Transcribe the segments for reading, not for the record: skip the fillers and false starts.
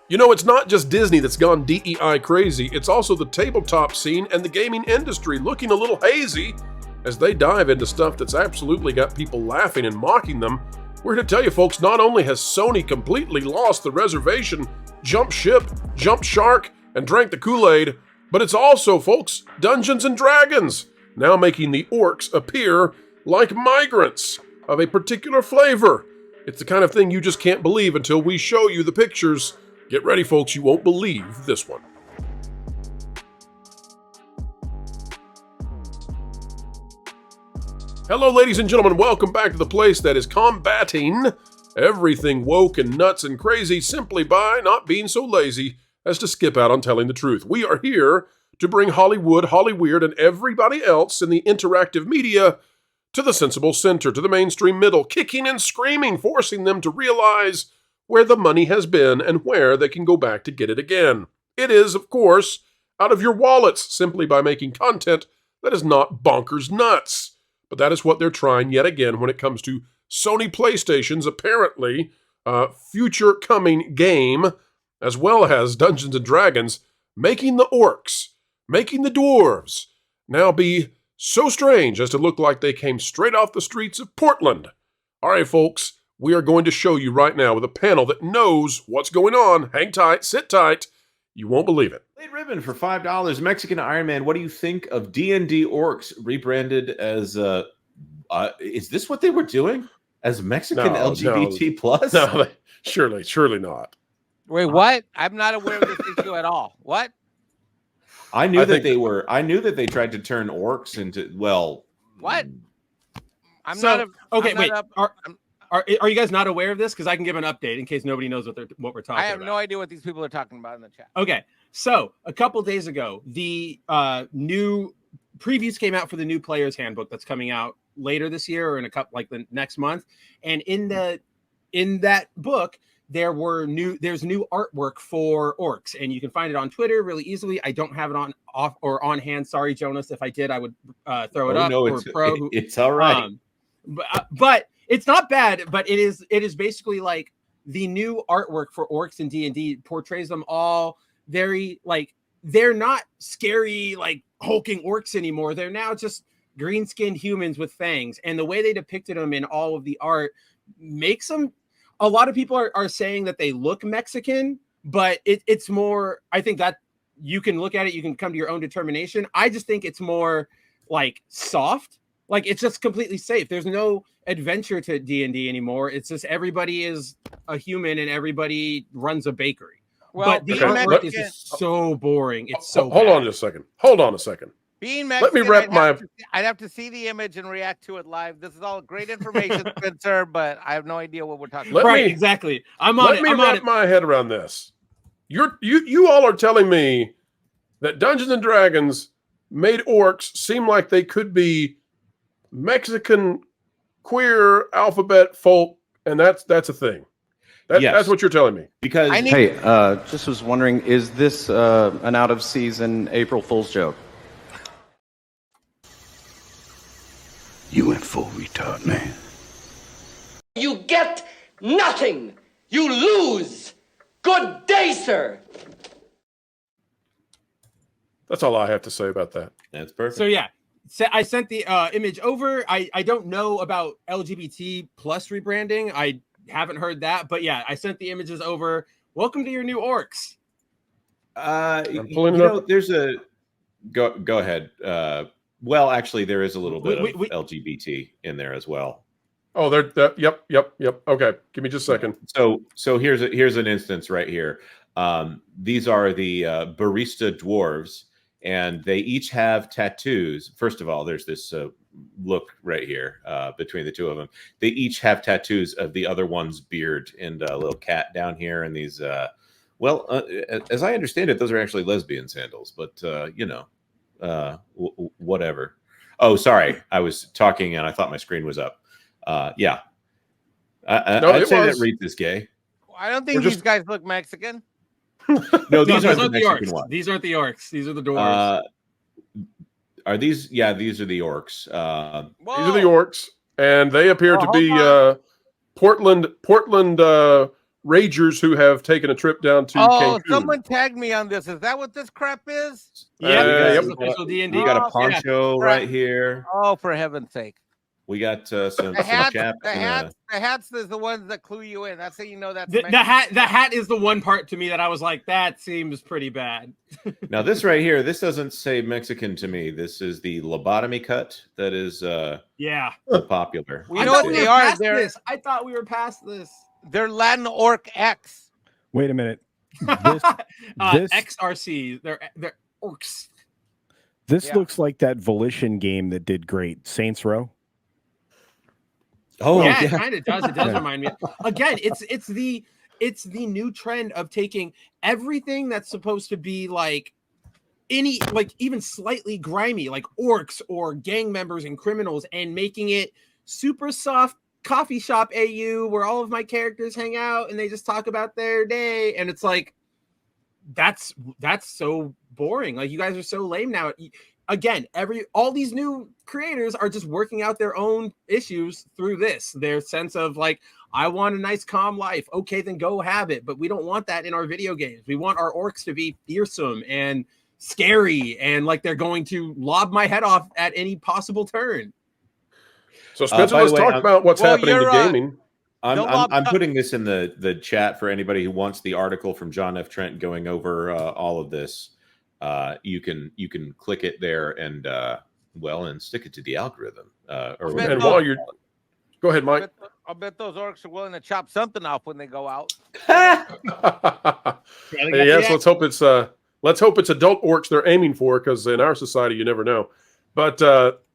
You know, it's not just Disney that's gone DEI crazy, it's also the tabletop scene and the gaming industry looking a little hazy as they dive into stuff that's absolutely got people laughing and mocking them. We're here to tell you folks, not only has Sony completely lost the reservation, jumped ship, jumped shark, and drank the Kool-Aid, but it's also, folks, Dungeons & Dragons, now making the orcs appear like migrants of a particular flavor. It's the kind of thing you just can't believe until we show you the pictures. Get ready, folks, you won't believe this one. Hello, ladies and gentlemen. Welcome back to the place that is combating everything woke and nuts and crazy simply by not being so lazy as to skip out on telling the truth. We are here to bring Hollywood, Hollyweird, and everybody else in the interactive media to the sensible center, to the mainstream middle, kicking and screaming, forcing them to realize where the money has been and where they can go back to get it again. It is, of course, out of your wallets, simply by making content that is not bonkers nuts. But that is what they're trying yet again when it comes to Sony PlayStation's apparently future coming game, as well as Dungeons & Dragons, making the orcs, making the dwarves, now be so strange as to look like they came straight off the streets of Portland. All right, folks, we are going to show you right now with a panel that knows what's going on. Hang tight, sit tight. You won't believe it. Late ribbon for $5. Mexican Iron Man. What do you think of D&D Orcs rebranded as? Is this what they were doing as Mexican LGBT plus? No, surely not. Wait, what? I'm not aware of this issue at all. What? I knew that they were. I knew that they tried to turn orcs into What? Are you guys not aware of this? Because I can give an update in case nobody knows what we're talking about. I have no idea what these people are talking about in the chat. Okay, so a couple days ago, the new previews came out for the new player's handbook that's coming out later this year or in the next month. And in that book, there's new artwork for orcs, and you can find it on Twitter really easily. I don't have it on hand. Sorry, Jonas. If I did, I would throw it up. No, it's all right. But it's not bad, but it is basically like the new artwork for orcs in D&D portrays them all very they're not scary hulking orcs anymore. They're now just green-skinned humans with fangs, and the way they depicted them in all of the art makes them. A lot of people are saying that they look Mexican, but it's more. I think that you can look at it, you can come to your own determination. I just think it's more soft. It's just completely safe. There's no adventure to D&D anymore. It's just everybody is a human and everybody runs a bakery. Well, but the artwork is just so boring. It's so Hold bad. on just a second. Hold on a second. Being Mexican, let me wrap I'd have to see the image and react to it live. This is all great information, Spencer, but I have no idea what we're talking about. Exactly. Let me wrap my head around this. You all are telling me that Dungeons and Dragons made orcs seem like they could be Mexican queer alphabet folk, and that's a thing. Yes. That's what you're telling me. Because just was wondering, is this an out of season April Fool's joke? You went full retard, man. You get nothing. You lose. Good day, sir. That's all I have to say about that. That's perfect. So yeah, I sent the image over. I don't know about LGBT plus rebranding. I haven't heard that, but yeah, I sent the images over. Welcome to your new orcs. I'm pulling it up. There's a go ahead. Well, actually, there is a little bit of LGBT in there as well. Oh, yep. Okay, give me just a second. So here's an instance right here. These are the barista dwarves, and they each have tattoos. First of all, there's this look right here between the two of them. They each have tattoos of the other one's beard and a little cat down here, and these. As I understand it, those are actually lesbian sandals, but whatever. Oh, sorry. I was talking and I thought my screen was up. Yeah. I'd say that Reed is gay. I don't think these guys look Mexican. No, these aren't the orcs. ones. These aren't the orcs. These are the dwarves. Are these? Yeah, these are the orcs. These are the orcs, and they appear to be Portland ragers who have taken a trip down to Oh, Cancun. someone tagged me on this. Is that what this crap is? Yeah, yep. this is official D&D. We got a poncho right here. Oh, for heaven's sake! We got some The hats, chaps. the hats is the ones that clue you in. That's how you know that's The hat is the one part to me that I was like, that seems pretty bad. Now this right here, this doesn't say Mexican to me. This is the lobotomy cut that is popular. We know what they are. I thought we were past this. They're Latin Orc X. Wait a minute. This XRC. They're orcs. This looks like that Volition game that did great, Saints Row. Oh yeah, it kind of does. It does remind me. Again, it's the new trend of taking everything that's supposed to be like even slightly grimy, like orcs or gang members and criminals, and making it super soft coffee shop AU where all of my characters hang out and they just talk about their day. And it's like, that's so boring. Like, you guys are so lame now. Again, all these new creators are just working out their own issues through this. Their sense of like, I want a nice calm life. Okay, then go have it. But we don't want that in our video games. We want our orcs to be fearsome and scary and like they're going to lob my head off at any possible turn. So Spencer, let's talk about what's happening to gaming. I'm putting this in the chat for anybody who wants the article from John F. Trent going over all of this. You can click it there and and stick it to the algorithm. And while you're, go ahead, Mike. I'll bet those orcs are willing to chop something off when they go out. Yes, let's hope it's adult orcs they're aiming for, because in our society you never know. But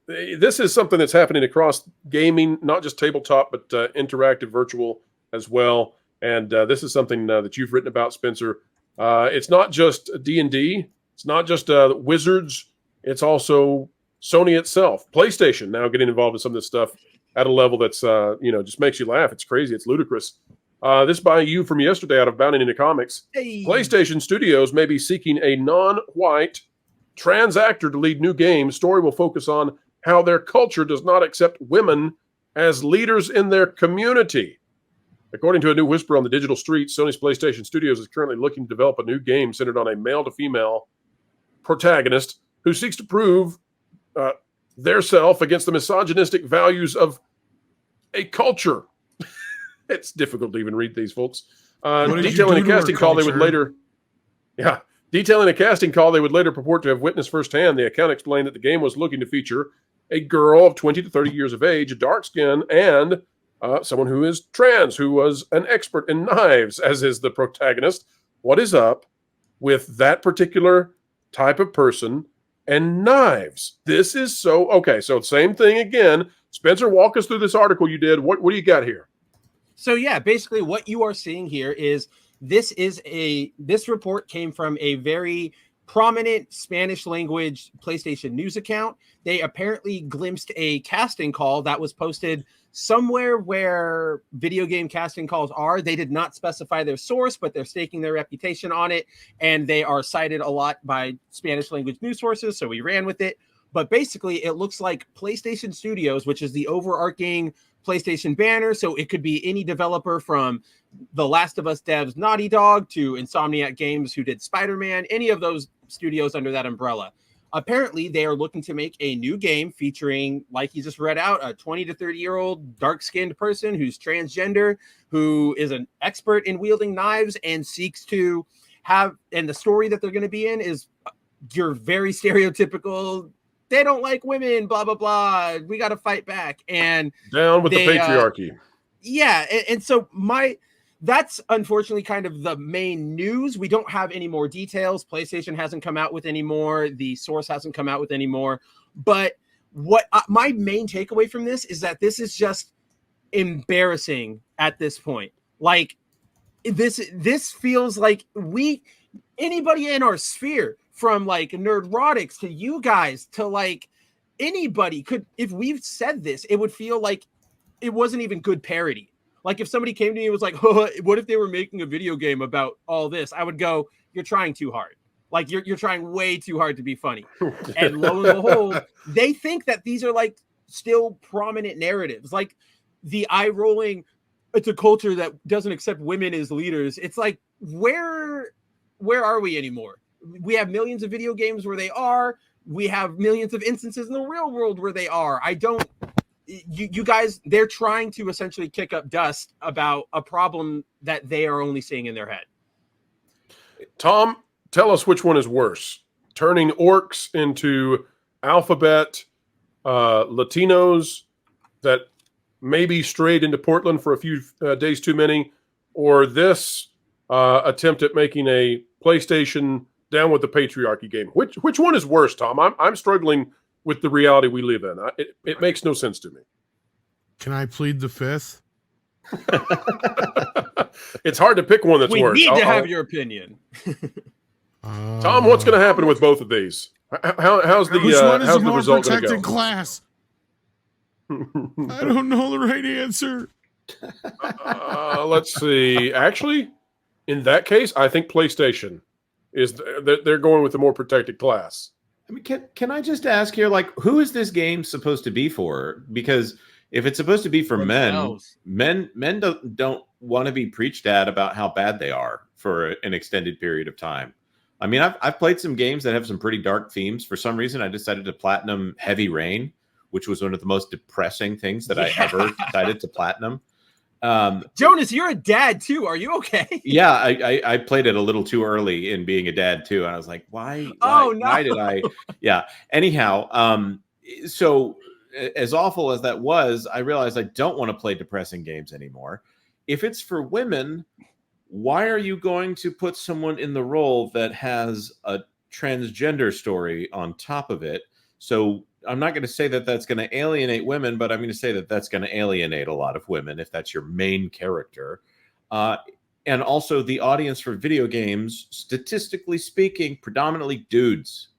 this is something that's happening across gaming, not just tabletop, but interactive virtual as well. And this is something that you've written about, Spencer. It's not just D&D. It's not just Wizards. It's also Sony itself. PlayStation now getting involved in some of this stuff at a level that's, just makes you laugh. It's crazy. It's ludicrous. This by you from yesterday out of Bounding into Comics. Hey. PlayStation Studios may be seeking a non-white trans actor to lead new games. Story will focus on how their culture does not accept women as leaders in their community. According to a new whisper on the digital streets, Sony's PlayStation Studios is currently looking to develop a new game centered on a male-to-female protagonist who seeks to prove their self against the misogynistic values of a culture. It's difficult to even read these, folks. Detailing a casting call they would later purport to have witnessed firsthand. The account explained that the game was looking to feature a girl of 20 to 30 years of age, dark skin, and someone who is trans, who was an expert in knives, as is the protagonist. What is up with that particular type of person and knives? This is so... Okay, so same thing again. Spencer, walk us through this article you did. What do you got here? So yeah, basically what you are seeing here is this report came from a very prominent Spanish language PlayStation news account. They apparently glimpsed a casting call that was posted somewhere where video game casting calls are. They did not specify their source, but they're staking their reputation on it, and they are cited a lot by Spanish language news sources, so we ran with it. But basically, it looks like PlayStation Studios, which is the overarching PlayStation banner, so it could be any developer from The Last of Us devs Naughty Dog to Insomniac Games, who did Spider-Man, any of those studios under that umbrella. Apparently, they are looking to make a new game featuring, like you just read out, a 20 to 30-year-old dark-skinned person who's transgender, who is an expert in wielding knives and seeks to have, and the story that they're going to be in is your very stereotypical, they don't like women, blah, blah, blah, we got to fight back. And down with the patriarchy. And so that's unfortunately kind of the main news. We don't have any more details. PlayStation hasn't come out with any more. The source hasn't come out with any more. But what my main takeaway from this is that this is just embarrassing at this point. Like this feels like anybody in our sphere, from like Nerdrotics to you guys to like anybody could, if we've said this, it would feel like it wasn't even good parody. Like if somebody came to me and was like, oh, what if they were making a video game about all this? I would go, you're trying too hard. Like you're trying way too hard to be funny. And lo and behold, they think that these are like still prominent narratives. Like the eye rolling, it's a culture that doesn't accept women as leaders. It's like, where are we anymore? We have millions of video games where they are. We have millions of instances in the real world where they are. You guys, they're trying to essentially kick up dust about a problem that they are only seeing in their head. Tom, tell us which one is worse. Turning orcs into alphabet Latinos that maybe strayed into Portland for a few days too many, or this attempt at making a PlayStation down with the patriarchy game. Which one is worse, Tom? I'm struggling with the reality we live in. It makes no sense to me. Can I plead the fifth? It's hard to pick one that's worse. We need to have your opinion. Tom, what's going to happen with both of these? How's the which one is how's a the more result going to protected go? class? I don't know the right answer. Let's see. Actually, in that case, I think PlayStation is they're going with the more protected class. I mean, can I just ask here, like, who is this game supposed to be for? Because if it's supposed to be for men don't want to be preached at about how bad they are for an extended period of time. I mean, I've played some games that have some pretty dark themes. For some reason, I decided to platinum Heavy Rain, which was one of the most depressing things that I ever decided to platinum. Jonas, you're a dad too. Are you okay? Yeah, I played it a little too early in being a dad too, and I was like, why did I? Yeah. Anyhow, so as awful as that was, I realized I don't want to play depressing games anymore. If it's for women, why are you going to put someone in the role that has a transgender story on top of it? So I'm not going to say that that's going to alienate women, but I'm going to say that that's going to alienate a lot of women if that's your main character. And also the audience for video games, statistically speaking, predominantly dudes.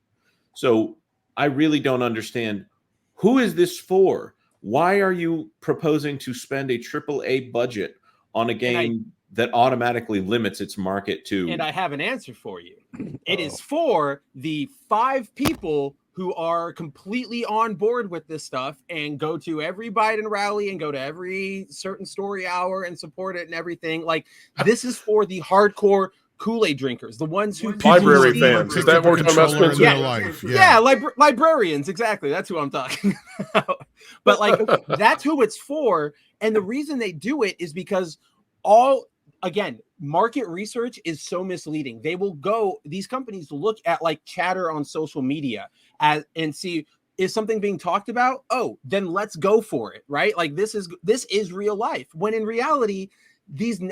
So I really don't understand, who is this for? Why are you proposing to spend a AAA budget on a game that automatically limits its market to... And I have an answer for you. It is for the 5 people who are completely on board with this stuff and go to every Biden rally and go to every certain story hour and support it and everything. Like, this is for the hardcore Kool-Aid drinkers, the ones who... Library fans. Is that what we're talking about, Spencer? Yeah, librarians. Exactly. That's who I'm talking about. But, like, that's who it's for. And the reason they do it is because again, market research is so misleading. They will these companies look at like chatter on social media and see, is something being talked about? Oh, then let's go for it, right? Like this is real life. When in reality, this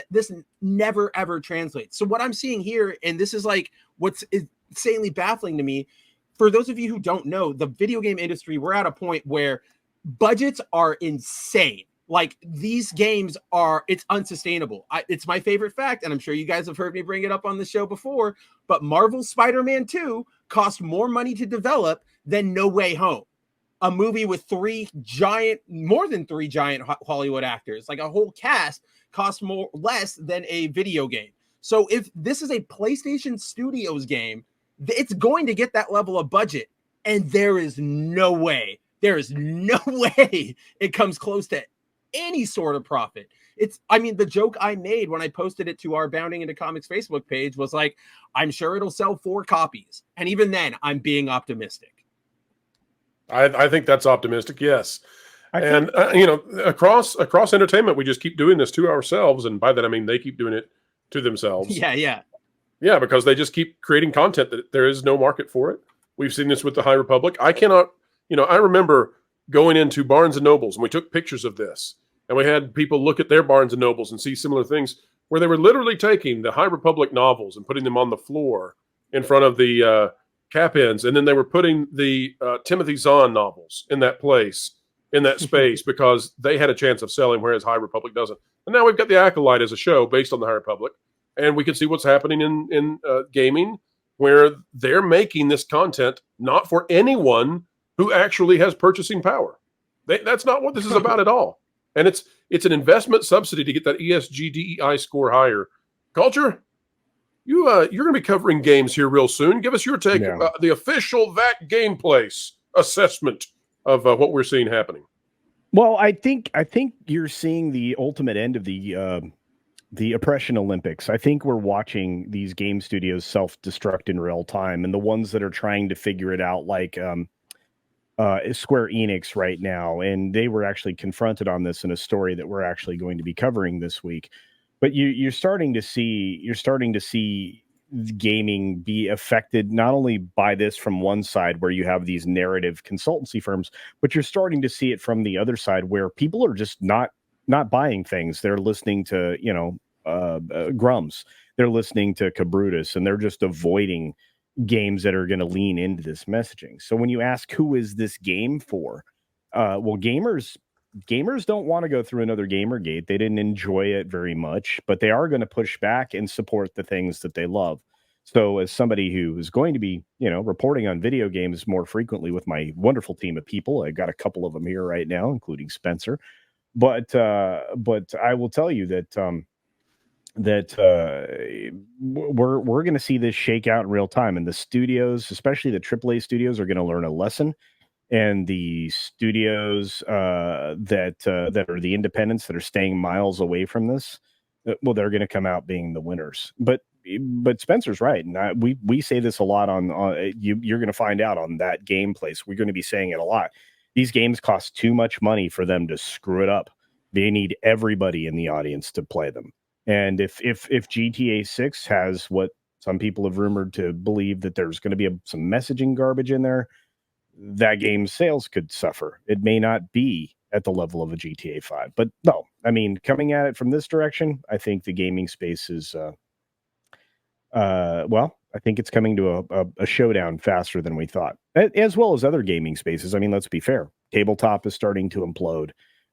never ever translates. So what I'm seeing here, and this is like what's insanely baffling to me, for those of you who don't know, the video game industry, we're at a point where budgets are insane. Like these games it's unsustainable. It's my favorite fact, and I'm sure you guys have heard me bring it up on the show before, but Marvel's Spider-Man 2 cost more money to develop than No Way Home, a movie with more than three giant Hollywood actors. Like a whole cast costs less than a video game. So if this is a PlayStation Studios game, it's going to get that level of budget, and there is no way it comes close to any sort of profit. The joke I made when I posted it to our Bounding Into Comics Facebook page was like, I'm sure it'll sell 4 copies. And even then, I'm being optimistic. I think that's optimistic, yes. Across entertainment, we just keep doing this to ourselves. And by that, I mean, they keep doing it to themselves. Yeah, because they just keep creating content that there is no market for it. We've seen this with the High Republic. I remember going into Barnes and Nobles, and we took pictures of this, and we had people look at their Barnes and Nobles and see similar things where they were literally taking the High Republic novels and putting them on the floor in front of the cap ends, and then they were putting the Timothy Zahn novels in that place, in that space, because they had a chance of selling, whereas High Republic doesn't. And now we've got the Acolyte as a show based on the High Republic, and we can see what's happening in gaming, where they're making this content not for anyone who actually has purchasing power. That's not what this is about at all. And it's an investment subsidy to get that ESG DEI score higher. Culture, you're going to be covering games here real soon. Give us your take, the official VAC Gameplace assessment of what we're seeing happening. Well, I think you're seeing the ultimate end of the oppression Olympics. I think we're watching these game studios self-destruct in real time, and the ones that are trying to figure it out, like Square Enix right now, and they were actually confronted on this in a story that we're actually going to be covering this week. But you're starting to see gaming be affected not only by this from one side where you have these narrative consultancy firms, but you're starting to see it from the other side where people are just not buying things. They're listening to Grums, they're listening to Cabrutus, and they're just avoiding games that are going to lean into this messaging. So when you ask who is this game for, well, gamers don't want to go through another Gamergate. They didn't enjoy it very much, but they are going to push back and support the things that they love. So as somebody who is going to be, reporting on video games more frequently with my wonderful team of people, I've got a couple of them here right now, including Spencer. But I will tell you that we're going to see this shake out in real time, and the studios, especially the AAA studios, are going to learn a lesson. And the studios that are the independents that are staying miles away from this, well, they're going to come out being the winners. But Spencer's right, and we say this a lot on you're going to find out on that game place. We're going to be saying it a lot. These games cost too much money for them to screw it up. They need everybody in the audience to play them. And if GTA 6 has what some people have rumored to believe that there's going to be some messaging garbage in there, that game's sales could suffer. It may not be at the level of a GTA 5. But no, I mean, coming at it from this direction, I think the gaming space is, well, I think it's coming to a showdown faster than we thought, as well as other gaming spaces. I mean, let's be fair. Tabletop is starting to implode.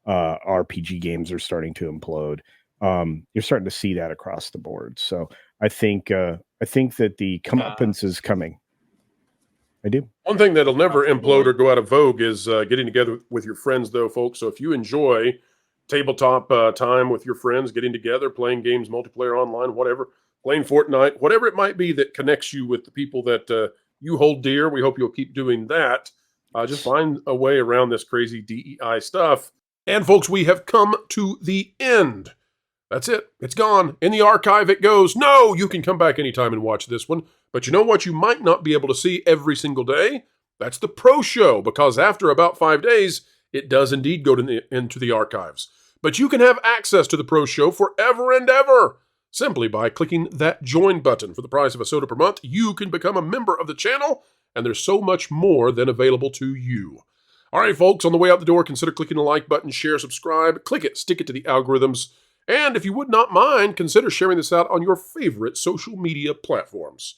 RPG games are starting to implode. You're starting to see that across the board. So I think that the comeuppance is coming. I do. One thing that'll never implode or go out of vogue is getting together with your friends, though, folks. So if you enjoy tabletop time with your friends, getting together, playing games, multiplayer online, whatever, playing Fortnite, whatever it might be that connects you with the people that you hold dear, we hope you'll keep doing that. Just find a way around this crazy DEI stuff. And, folks, we have come to the end. That's it. It's gone. In the archive it goes. No, you can come back anytime and watch this one. But you know what you might not be able to see every single day? That's the Pro Show, because after about 5 days, it does indeed go into the archives. But you can have access to the Pro Show forever and ever. Simply by clicking that join button. For the price of a soda per month, you can become a member of the channel, and there's so much more than available to you. All right, folks, on the way out the door, consider clicking the like button, share, subscribe, click it, stick it to the algorithms. And if you would not mind, consider sharing this out on your favorite social media platforms.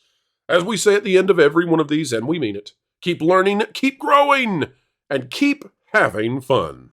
As we say at the end of every one of these, and we mean it, keep learning, keep growing, and keep having fun.